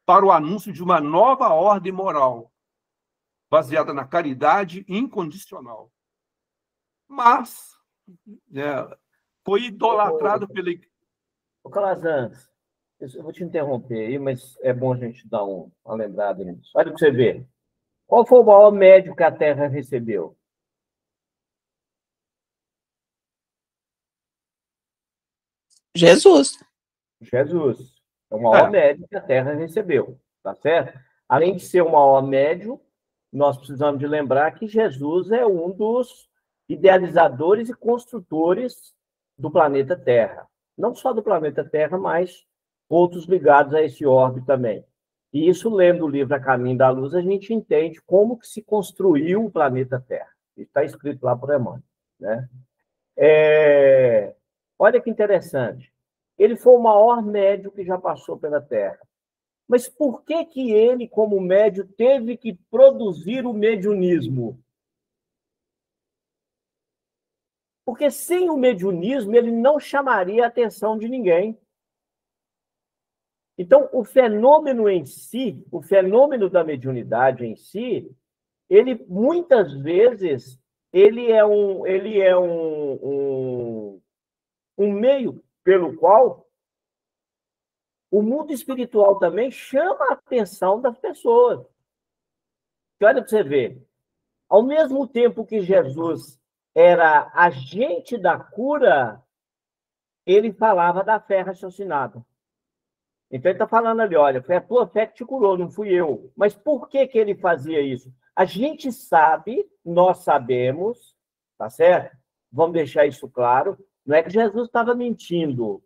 B: para o anúncio de uma nova ordem moral, baseada na caridade incondicional. Mas foi idolatrado pela...
C: Ô, Calazans, eu vou te interromper aí, mas é bom a gente dar uma lembrada nisso. Olha para você ver. Qual foi o maior médico que a Terra recebeu?
D: Jesus.
C: Jesus. É o maior médium que a Terra recebeu, tá certo? Além de ser o maior médium, nós precisamos de lembrar que Jesus é um dos idealizadores e construtores do planeta Terra. Não só do planeta Terra, mas outros ligados a esse orbe também. E isso, lendo o livro A Caminho da Luz, a gente entende como que se construiu o planeta Terra. Isso está escrito lá por Emmanuel, né? Olha que interessante. Ele foi o maior médium que já passou pela Terra. Mas por que que ele, como médium, teve que produzir o mediunismo? Porque sem o mediunismo, ele não chamaria a atenção de ninguém. Então, o fenômeno em si, o fenômeno da mediunidade em si, ele, muitas vezes, ele é um meio pelo qual o mundo espiritual também chama a atenção das pessoas. E olha para você ver, ao mesmo tempo que Jesus era agente da cura, ele falava da fé raciocinada. Então ele está falando ali, olha, foi a tua fé que te curou, não fui eu. Mas por que que ele fazia isso? A gente sabe, nós sabemos, tá certo? Vamos deixar isso claro. Não é que Jesus estava mentindo,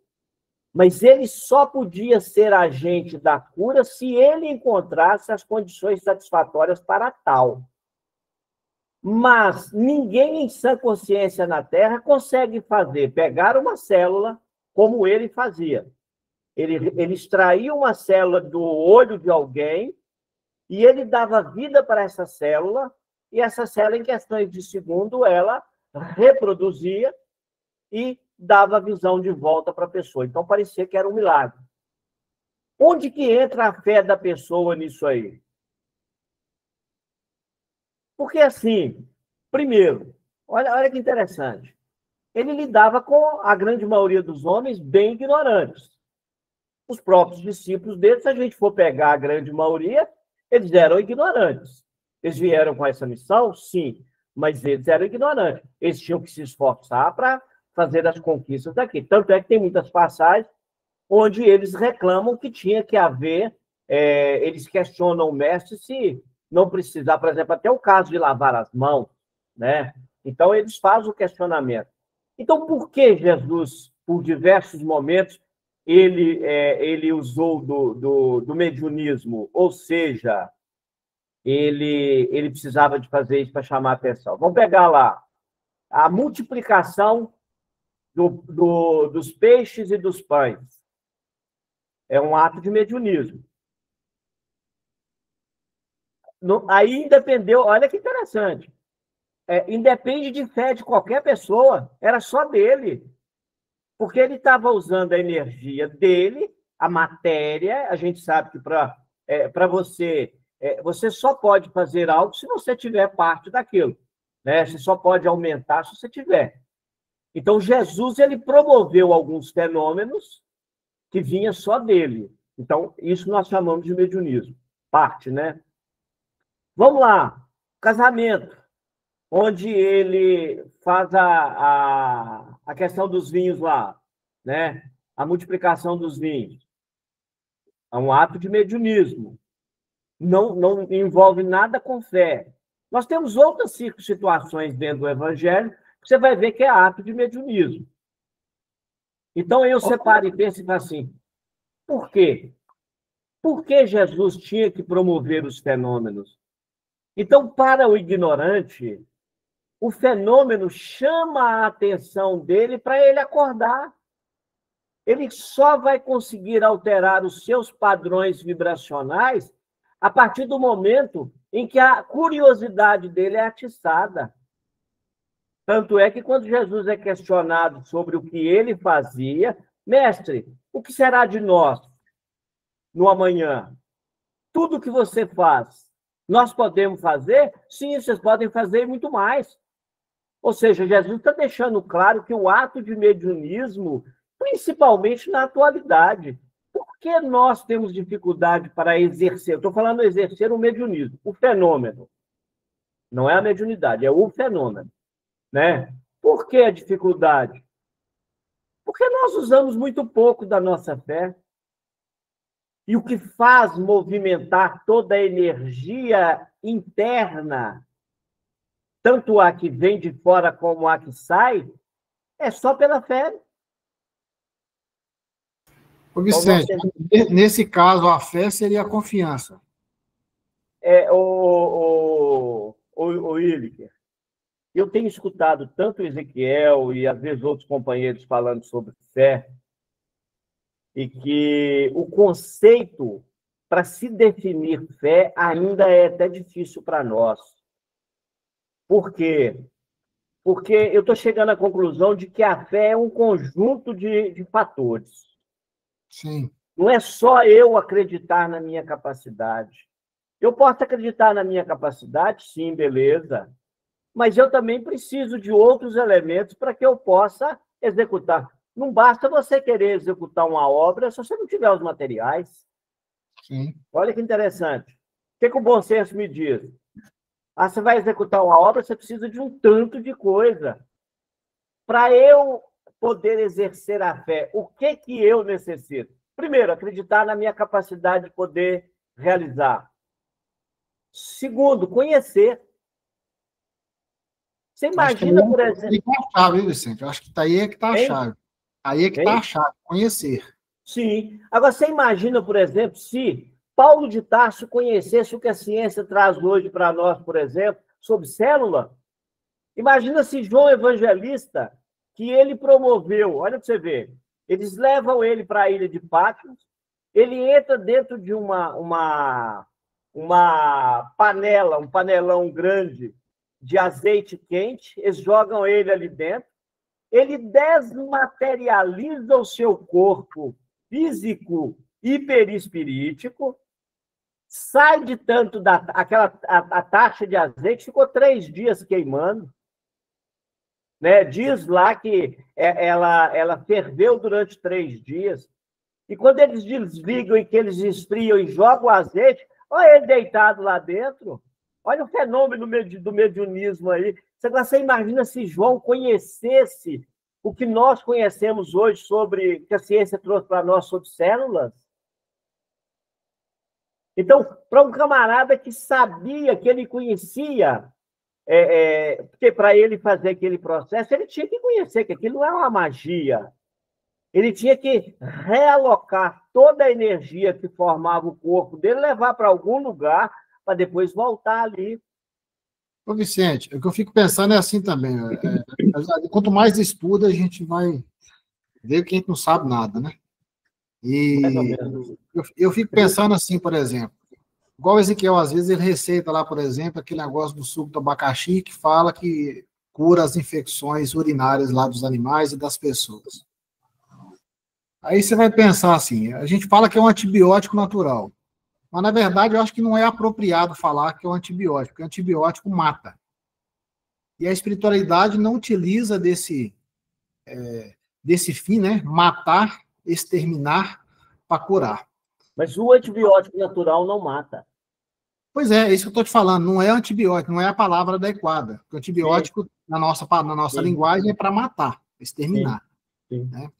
C: mas ele só podia ser agente da cura se ele encontrasse as condições satisfatórias para tal. Mas ninguém em sã consciência na Terra consegue pegar uma célula como ele fazia. Ele extraía uma célula do olho de alguém e ele dava vida para essa célula, e essa célula, em questões de segundo, ela reproduzia e dava a visão de volta para a pessoa. Então, parecia que era um milagre. Onde que entra a fé da pessoa nisso aí? Porque, assim, primeiro, olha que interessante, ele lidava com a grande maioria dos homens bem ignorantes. Os próprios discípulos dele, se a gente for pegar a grande maioria, eles eram ignorantes. Eles vieram com essa missão? Sim, mas eles eram ignorantes. Eles tinham que se esforçar para fazer as conquistas daqui. Tanto é que tem muitas passagens onde eles reclamam que tinha que haver, eles questionam o mestre se não precisar, por exemplo, até o caso de lavar as mãos, né? Então, eles fazem o questionamento. Então, por que Jesus, por diversos momentos, ele usou do mediunismo? Ou seja, ele precisava de fazer isso para chamar a atenção. Vamos pegar lá a multiplicação dos peixes e dos pães. É um ato de mediunismo. Aí independeu, olha que interessante, independe de fé de qualquer pessoa, era só dele, porque ele estava usando a energia dele, a matéria. A gente sabe que para você só pode fazer algo se você tiver parte daquilo, né? Você só pode aumentar se você tiver. Então, Jesus, ele promoveu alguns fenômenos que vinha só dele. Então, isso nós chamamos de mediunismo, parte, né? Vamos lá, casamento, onde ele faz a questão dos vinhos lá, né? A multiplicação dos vinhos. É um ato de mediunismo. Não envolve nada com fé. Nós temos outras situações dentro do Evangelho que você vai ver que é ato de mediunismo. Então, eu separo e penso assim, por quê? Por que Jesus tinha que promover os fenômenos? Então, para o ignorante, o fenômeno chama a atenção dele para ele acordar. Ele só vai conseguir alterar os seus padrões vibracionais a partir do momento em que a curiosidade dele é atiçada. Tanto é que quando Jesus é questionado sobre o que ele fazia, mestre, o que será de nós no amanhã? Tudo que você faz, nós podemos fazer? Sim, vocês podem fazer muito mais. Ou seja, Jesus está deixando claro que o ato de mediunismo, principalmente na atualidade, por que nós temos dificuldade para exercer? Estou falando exercer o mediunismo, o fenômeno. Não é a mediunidade, é o fenômeno. Né? Por que a dificuldade? Porque nós usamos muito pouco da nossa fé. E o que faz movimentar toda a energia interna, tanto a que vem de fora como a que sai, é só pela fé.
A: Ô Vicente, nesse caso, a fé seria a confiança.
C: O Illiker, eu tenho escutado tanto Ezequiel e, às vezes, outros companheiros falando sobre fé, e que o conceito para se definir fé ainda é até difícil para nós. Por quê? Porque eu estou chegando à conclusão de que a fé é um conjunto de fatores.
A: Sim.
C: Não é só eu acreditar na minha capacidade. Eu posso acreditar na minha capacidade, sim, beleza. Mas eu também preciso de outros elementos para que eu possa executar. Não basta você querer executar uma obra se você não tiver os materiais.
A: Sim.
C: Olha que interessante. O que o bom senso me diz? Você vai executar uma obra, você precisa de um tanto de coisa. Para eu poder exercer a fé, o que eu necessito? Primeiro, acreditar na minha capacidade de poder realizar. Segundo, conhecer. Você imagina, por exemplo...
A: Aí que tá a chave, Vicente? Eu acho que aí é que está a chave. Aí é que está a chave, conhecer.
C: Sim. Agora, você imagina, por exemplo, se Paulo de Tarso conhecesse o que a ciência traz hoje para nós, por exemplo, sobre célula? Imagina se João Evangelista, que ele promoveu, olha para você ver, eles levam ele para a ilha de Patmos, ele entra dentro de uma panela, um panelão grande de azeite quente, eles jogam ele ali dentro, ele desmaterializa o seu corpo físico hiperespirítico, sai de tanto a taxa de azeite, ficou 3 dias queimando, né? Diz lá que ela ferveu durante 3 dias, e quando eles desligam e que eles esfriam e jogam o azeite, olha ele deitado lá dentro, olha o fenômeno do mediunismo aí. Você imagina se João conhecesse o que nós conhecemos hoje sobre, que a ciência trouxe para nós sobre células? Então, para um camarada que sabia, que ele conhecia, porque para ele fazer aquele processo, ele tinha que conhecer que aquilo não é uma magia. Ele tinha que realocar toda a energia que formava o corpo dele, levar para algum lugar, para depois voltar ali.
A: Ô, Vicente, o que eu fico pensando é assim também. Quanto mais estuda, a gente vai ver que a gente não sabe nada, né? E eu fico pensando assim, por exemplo, igual o Ezequiel, às vezes, ele receita lá, por exemplo, aquele negócio do suco do abacaxi que fala que cura as infecções urinárias lá dos animais e das pessoas. Aí você vai pensar assim, a gente fala que é um antibiótico natural, mas, na verdade, eu acho que não é apropriado falar que é um antibiótico, porque o antibiótico mata. E a espiritualidade não utiliza desse fim, né? Matar, exterminar, para curar.
C: Mas o antibiótico natural não mata.
A: Pois é isso que eu estou te falando, não é antibiótico, não é a palavra adequada. O antibiótico, na nossa linguagem, é para matar, exterminar.
C: Sim.
A: Né?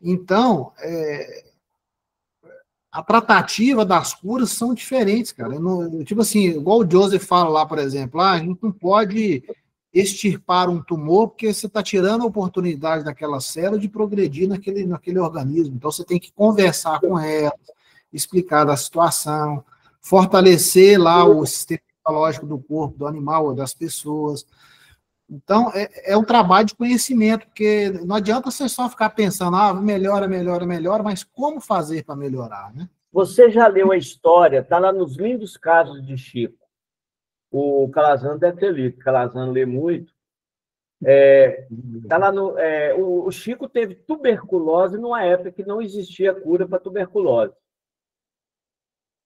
A: Então, a tratativa das curas são diferentes, cara. Tipo assim, igual o Joseph fala lá, por exemplo, a gente não pode extirpar um tumor porque você está tirando a oportunidade daquela célula de progredir naquele organismo. Então, você tem que conversar com ela, explicar da situação, fortalecer lá o sistema biológico do corpo, do animal ou das pessoas. Então, é um trabalho de conhecimento, porque não adianta você só ficar pensando, melhora, melhora, melhora, mas como fazer para melhorar, né?
C: Você já leu a história, está lá nos Lindos Casos de Chico. O Calazans deve ter lido, Calazans lê muito. Tá lá o Chico teve tuberculose numa época que não existia cura para tuberculose.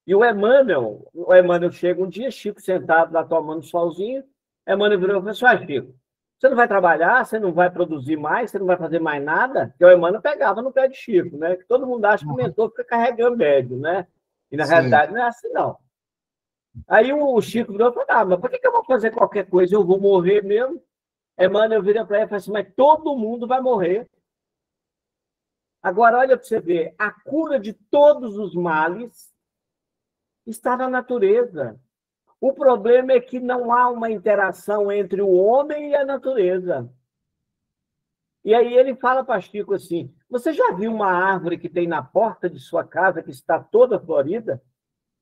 C: E o Emmanuel chega um dia, Chico sentado lá tomando solzinho, Emmanuel virou e falou assim, Chico, você não vai trabalhar, você não vai produzir mais, você não vai fazer mais nada? Porque o Emmanuel pegava no pé de Chico, né? Que todo mundo acha que o mentor fica carregando médio, né? E na realidade não é assim, não. Aí o Chico virou e falou, mas por que eu vou fazer qualquer coisa? Eu vou morrer mesmo? Emmanuel vira para ele e fala assim, mas todo mundo vai morrer. Agora, olha para você ver, a cura de todos os males está na natureza. O problema é que não há uma interação entre o homem e a natureza. E aí ele fala para Chico assim, você já viu uma árvore que tem na porta de sua casa que está toda florida?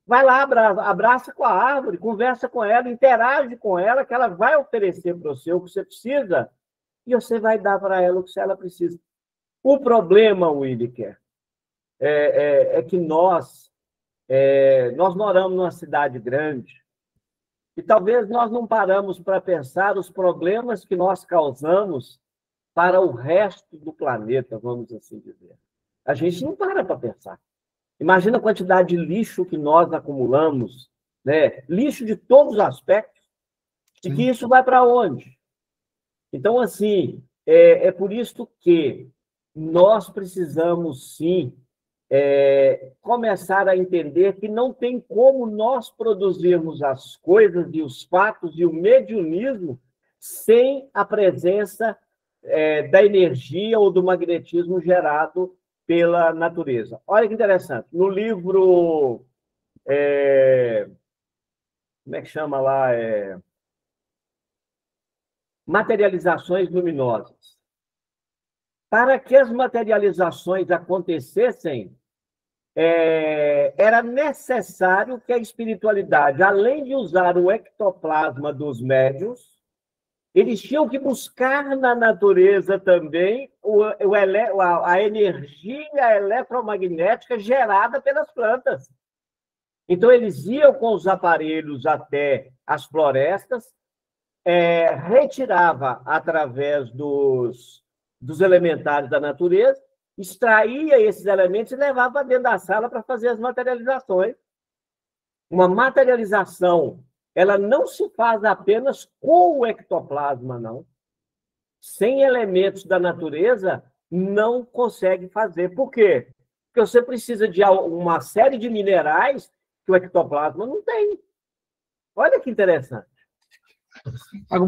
C: Vai lá, abraça com a árvore, conversa com ela, interage com ela, que ela vai oferecer para você o que você precisa e você vai dar para ela o que ela precisa. O problema, Williker, é que nós moramos numa cidade grande e talvez nós não paramos para pensar os problemas que nós causamos para o resto do planeta, vamos assim dizer. A gente não para pensar. Imagina a quantidade de lixo que nós acumulamos, né? Lixo de todos os aspectos, e que isso vai para onde? Então, assim, é por isso que nós precisamos, sim, começar a entender que não tem como nós produzirmos as coisas e os fatos e o mediunismo sem a presença da energia ou do magnetismo gerado pela natureza. Olha que interessante. No livro... como é que chama lá? Materializações Luminosas. Para que as materializações acontecessem, era necessário que a espiritualidade, além de usar o ectoplasma dos médiuns, eles tinham que buscar na natureza também a energia eletromagnética gerada pelas plantas. Então, eles iam com os aparelhos até as florestas, retirava através dos elementares da natureza, extraía esses elementos e levava para dentro da sala para fazer as materializações. Uma materialização, ela não se faz apenas com o ectoplasma, não. Sem elementos da natureza, não consegue fazer. Por quê? Porque você precisa de uma série de minerais que o ectoplasma não tem. Olha que interessante.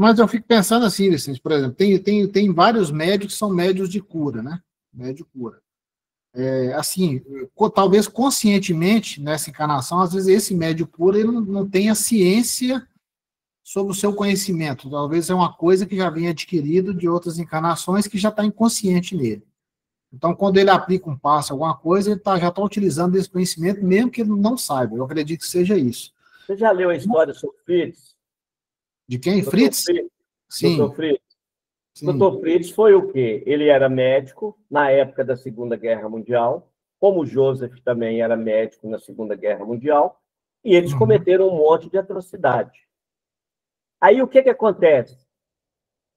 A: Mas eu fico pensando assim, Vicente, por exemplo, tem vários médios que são médios de cura, né? Médio cura. Assim, talvez conscientemente, nessa encarnação, às vezes esse médio cura ele não tem a ciência sobre o seu conhecimento. Talvez é uma coisa que já vem adquirido de outras encarnações que já está inconsciente nele. Então, quando ele aplica um passo, alguma coisa, ele já está utilizando esse conhecimento, mesmo que ele não saiba. Eu acredito que seja isso.
C: Você já leu a história sobre Fritz?
A: De quem? Fritz?
C: Sim. Dr. Fritz. Sim. Dr. Fritz foi o quê? Ele era médico na época da Segunda Guerra Mundial, como Joseph também era médico na Segunda Guerra Mundial, e eles cometeram um monte de atrocidade. Aí o que acontece?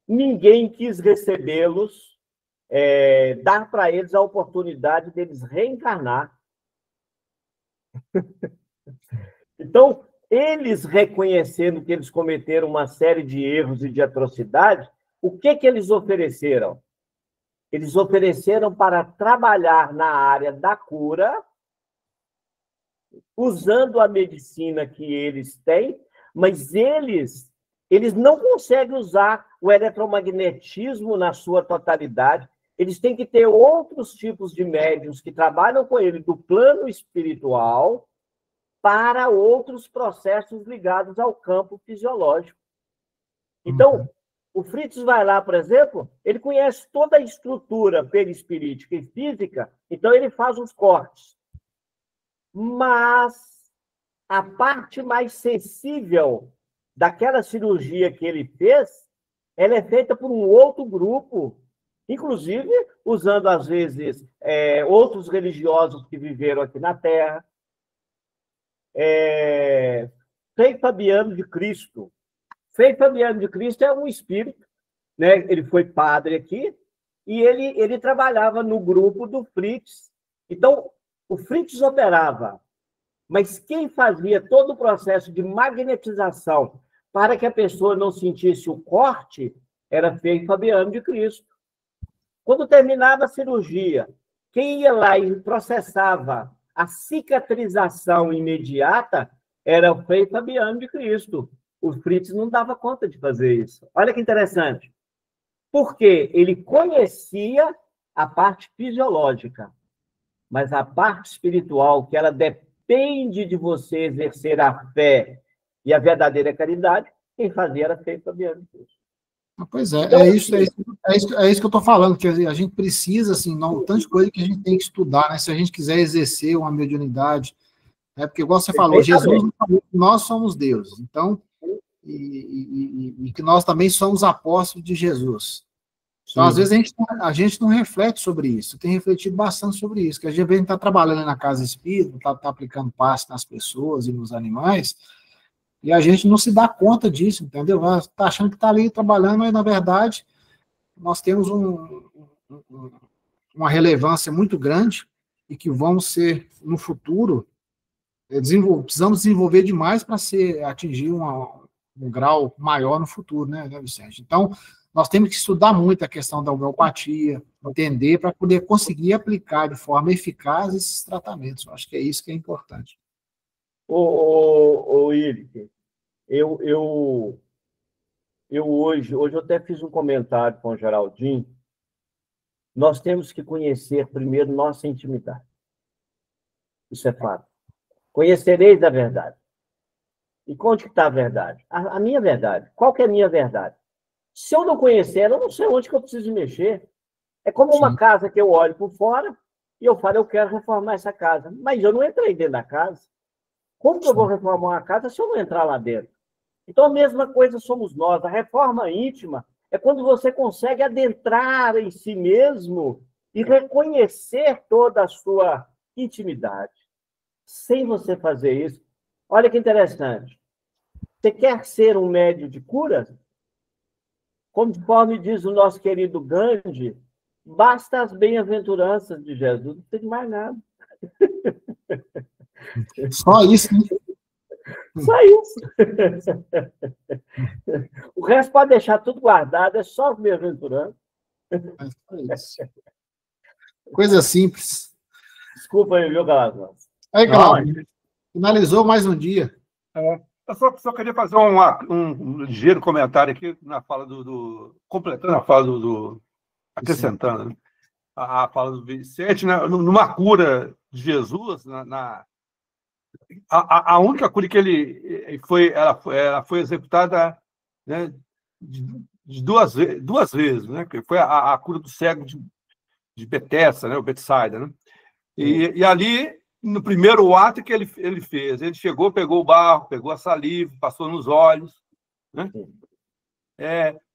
C: Ninguém quis recebê-los, dar para eles a oportunidade deles reencarnar. Então, eles reconhecendo que eles cometeram uma série de erros e de atrocidades, o que eles ofereceram? Eles ofereceram para trabalhar na área da cura, usando a medicina que eles têm, mas eles não conseguem usar o eletromagnetismo na sua totalidade. Eles têm que ter outros tipos de médiuns que trabalham com ele do plano espiritual para outros processos ligados ao campo fisiológico. Então, o Fritz vai lá, por exemplo, ele conhece toda a estrutura perispirítica e física, então ele faz os cortes. Mas a parte mais sensível daquela cirurgia que ele fez ela é feita por um outro grupo, inclusive usando, às vezes, outros religiosos que viveram aqui na Terra. Frei Fabiano de Cristo. Frei Fabiano de Cristo é um espírito, né? Ele foi padre aqui, e ele trabalhava no grupo do Fritz. Então, o Fritz operava, mas quem fazia todo o processo de magnetização para que a pessoa não sentisse o corte era Frei Fabiano de Cristo. Quando terminava a cirurgia, quem ia lá e processava a cicatrização imediata era o Frei Fabiano de Cristo. O Fritz não dava conta de fazer isso. Olha que interessante. Porque ele conhecia a parte fisiológica, mas a parte espiritual, que ela depende de você exercer a fé e a verdadeira caridade, quem fazia era Frei Fabiano de Cristo.
A: Pois é, então, é isso que eu estou falando, que a gente precisa, assim, não, tanta coisa que a gente tem que estudar, né? Se a gente quiser exercer uma mediunidade, né? Porque, igual você falou, Jesus, nós somos Deus, então, e que nós também somos apóstolos de Jesus. Então, às vezes, a gente não reflete sobre isso, tem refletido bastante sobre isso, que a gente está trabalhando na casa espírita, está aplicando passe nas pessoas e nos animais, e a gente não se dá conta disso, entendeu? Está achando que está ali trabalhando, mas, na verdade, nós temos uma relevância muito grande e que vamos ser, no futuro, precisamos desenvolver demais para atingir um grau maior no futuro, né, Vicente? Então, nós temos que estudar muito a questão da homeopatia, entender, para poder conseguir aplicar de forma eficaz esses tratamentos. Eu acho que é isso que é importante.
C: Irique, eu hoje eu até fiz um comentário com o Geraldinho. Nós temos que conhecer primeiro nossa intimidade. Isso é fato. Conhecereis a verdade. E onde está a verdade? A minha verdade. Qual que é a minha verdade? Se eu não conhecer ela, eu não sei onde que eu preciso mexer. É como uma casa que eu olho por fora e eu falo, eu quero reformar essa casa. Mas eu não entrei dentro da casa. Como que eu vou reformar uma casa se eu não entrar lá dentro? Então, a mesma coisa somos nós. A reforma íntima é quando você consegue adentrar em si mesmo e reconhecer toda a sua intimidade. Sem você fazer isso, olha que interessante. Você quer ser um médium de cura? Conforme diz o nosso querido Gandhi, basta as bem-aventuranças de Jesus, não tem mais nada.
A: Só isso, né?
C: Só isso. O resto pode deixar tudo guardado, é só os bem-aventuranças.
A: Coisa simples.
C: Desculpa aí, viu, Calazans?
A: Aí, Cláudio, finalizou mais um dia.
B: Eu só queria fazer um ligeiro comentário aqui na fala completando a fala acrescentando, né? A fala do Vicente, né? Numa cura de Jesus, a única cura que ela foi executada, né, de duas vezes, né? Que foi a cura do cego de Betesda, né? O Betsaida, né? E ali, no primeiro ato que ele fez, ele chegou, pegou o barro, pegou a saliva, passou nos olhos, né?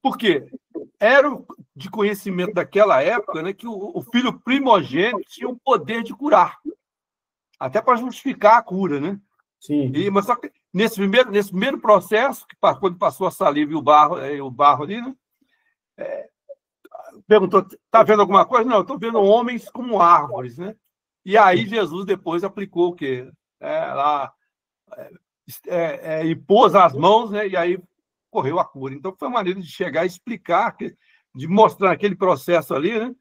B: Por quê? Era de conhecimento daquela época, né, que o filho primogênito tinha o poder de curar, até para justificar a cura, né?
C: Sim.
B: Mas só que nesse primeiro processo, quando passou a saliva e o barro ali, né? Perguntou: está vendo alguma coisa? Não, estou vendo homens como árvores, né? E aí Jesus depois aplicou o quê? E pôs as mãos, né? E aí correu a cura. Então foi uma maneira de chegar e explicar, de mostrar aquele processo ali, né?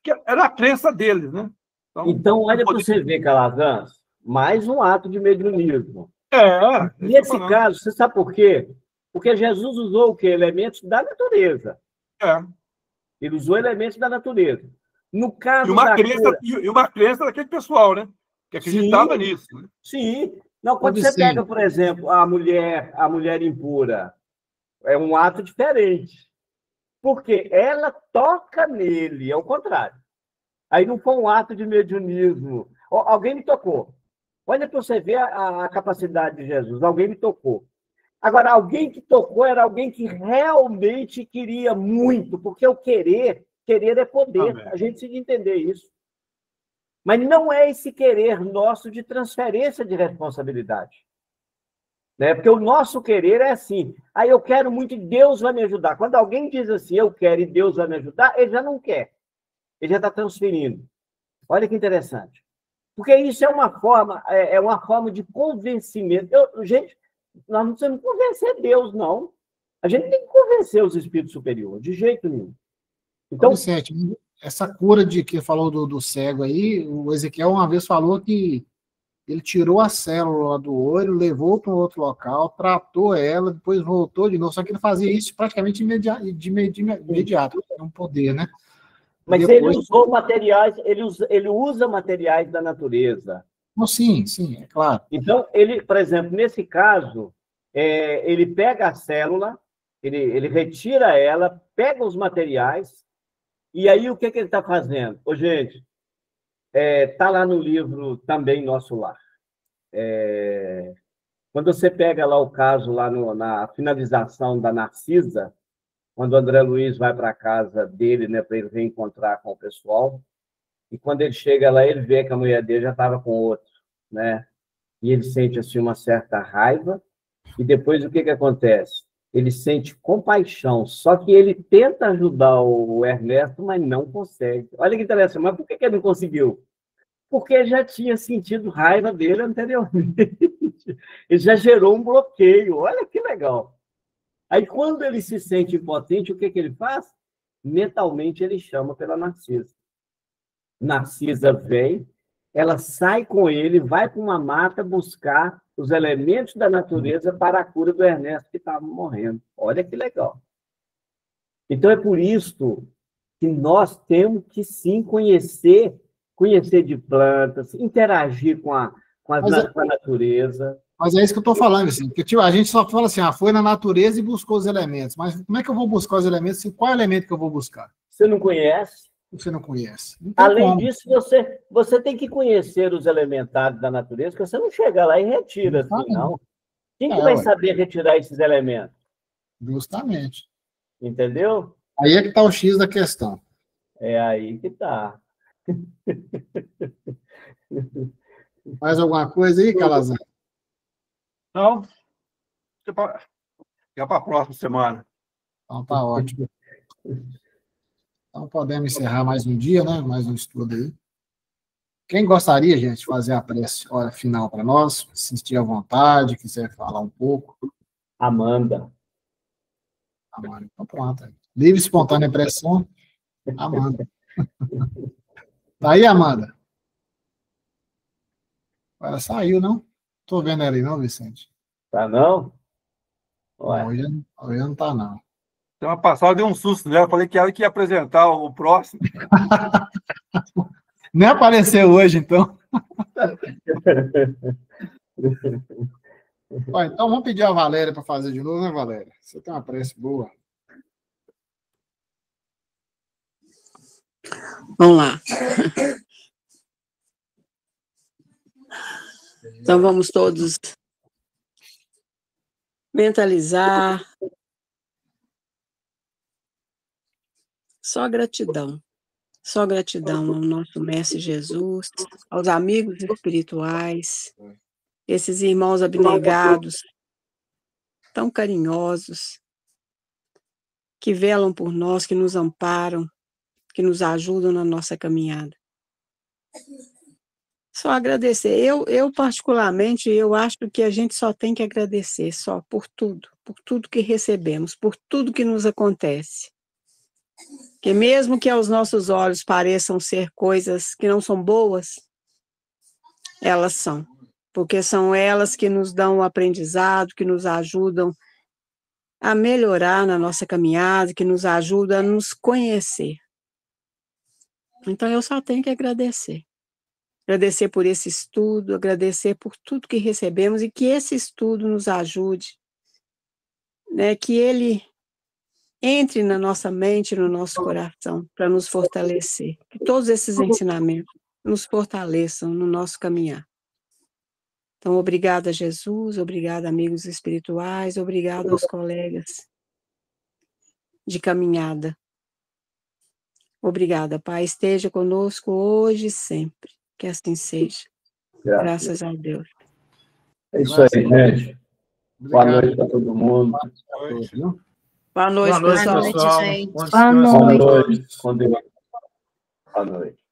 B: Que era a crença deles, né?
C: Então olha para você ver, Calazans, mais um ato de mediunismo. Nesse caso, você sabe por quê? Porque Jesus usou o quê? Elementos da natureza. Ele usou elementos da natureza. No caso
B: e uma crença daquele pessoal, né? Que acreditava nisso. Né?
C: Sim. Não, quando você pega, por exemplo, a mulher impura, é um ato diferente. Porque ela toca nele, é o contrário. Aí não foi um ato de mediunismo. Alguém me tocou. Olha para você ver a capacidade de Jesus. Alguém me tocou. Agora, alguém que tocou era alguém que realmente queria muito, porque o querer é poder.
B: Amém.
C: A gente precisa entender isso. Mas não é esse querer nosso de transferência de responsabilidade. Né? Porque o nosso querer é assim, eu quero muito e Deus vai me ajudar. Quando alguém diz assim, eu quero e Deus vai me ajudar, ele já não quer. Ele já está transferindo. Olha que interessante. Porque isso é uma forma de convencimento. Gente, nós não precisamos convencer Deus, não. A gente tem que convencer os espíritos superiores, de jeito nenhum. Então,
A: Vicente, essa cura de que falou do cego aí, o Ezequiel uma vez falou que ele tirou a célula do olho, levou para um outro local, tratou ela, depois voltou de novo, só que ele fazia isso praticamente imediato, é um poder, né?
C: mas
A: depois...
C: ele usou materiais, ele usa materiais da natureza.
A: Oh, sim, é claro.
C: Então, ele, por exemplo, nesse caso, ele pega a célula, ele retira ela, pega os materiais, e aí o que ele está fazendo? Ô, gente, está lá no livro também Nosso Lar. Quando você pega lá o caso, lá na finalização da Narcisa, quando o André Luiz vai para a casa dele, né, para ele reencontrar com o pessoal, e quando ele chega lá, ele vê que a mulher dele já estava com outro, né? E ele sente assim, uma certa raiva, e depois o que acontece? Ele sente compaixão, só que ele tenta ajudar o Ernesto, mas não consegue. Olha que interessante, mas por que ele não conseguiu? Porque ele já tinha sentido raiva dele anteriormente. Ele já gerou um bloqueio. Olha que legal. Aí, quando ele se sente impotente, o que ele faz? Mentalmente, ele chama pela Narcisa. Narcisa vem, ela sai com ele, vai para uma mata buscar os elementos da natureza para a cura do Ernesto, que estava morrendo. Olha que legal. Então, é por isso que nós temos que, sim, conhecer de plantas, interagir com a natureza.
A: Mas é isso que eu estou falando, assim, porque tipo, a gente só fala assim, foi na natureza e buscou os elementos, mas como é que eu vou buscar os elementos? Assim, qual elemento que eu vou buscar?
C: Você não conhece?
A: Você não conhece. Não
C: Além disso, você tem que conhecer os elementares da natureza, que você não chega lá e retira, assim, não. Quem que vai saber retirar esses elementos?
A: Justamente.
C: Entendeu?
A: Aí é que está o X da questão.
C: É aí que está.
A: Mais alguma coisa aí, Calazan?
B: Não. Já para a próxima semana.
A: Então tá ótimo. Então podemos encerrar mais um dia, né? Mais um estudo aí. Quem gostaria, gente, de fazer a prece hora final para nós, se sentir à vontade, quiser falar um pouco.
C: Amanda.
A: Então pronto. Livre, espontânea pressão. Amanda. Tá aí, Amanda? Ela saiu, não? Tô vendo ela aí, não, Vicente?
C: Tá não?
A: Hoje não tá, não.
B: Semana passada eu dei um susto nela, falei que ela que ia apresentar o próximo.
A: Nem apareceu hoje, então. Ó, então vamos pedir a Valéria para fazer de novo, né, Valéria? Você tem uma prece boa.
D: Vamos lá. Então vamos todos mentalizar. Só gratidão ao nosso Mestre Jesus, aos amigos espirituais, esses irmãos abnegados, tão carinhosos, que velam por nós, que nos amparam, que nos ajudam na nossa caminhada. Só agradecer. Eu particularmente, eu acho que a gente só tem que agradecer, só por tudo que recebemos, por tudo que nos acontece. Que mesmo que aos nossos olhos pareçam ser coisas que não são boas, elas são. Porque são elas que nos dão o aprendizado, que nos ajudam a melhorar na nossa caminhada, que nos ajudam a nos conhecer. Então, eu só tenho que agradecer. Agradecer por esse estudo, agradecer por tudo que recebemos e que esse estudo nos ajude, né, que ele entre na nossa mente, no nosso coração, para nos fortalecer. Que todos esses ensinamentos nos fortaleçam no nosso caminhar. Então, obrigada, Jesus, obrigada, amigos espirituais, obrigada aos colegas de caminhada. Obrigada, Pai, esteja conosco hoje e sempre, que assim seja. Graças a Deus.
C: É isso aí, gente. Boa
A: Obrigado.
C: noite para todo mundo.
D: Boa noite, pessoal.
E: Boa noite, gente.
B: Bom
E: Boa
B: descanso.
C: Boa
E: noite.
C: noite. Com Deus. Boa noite.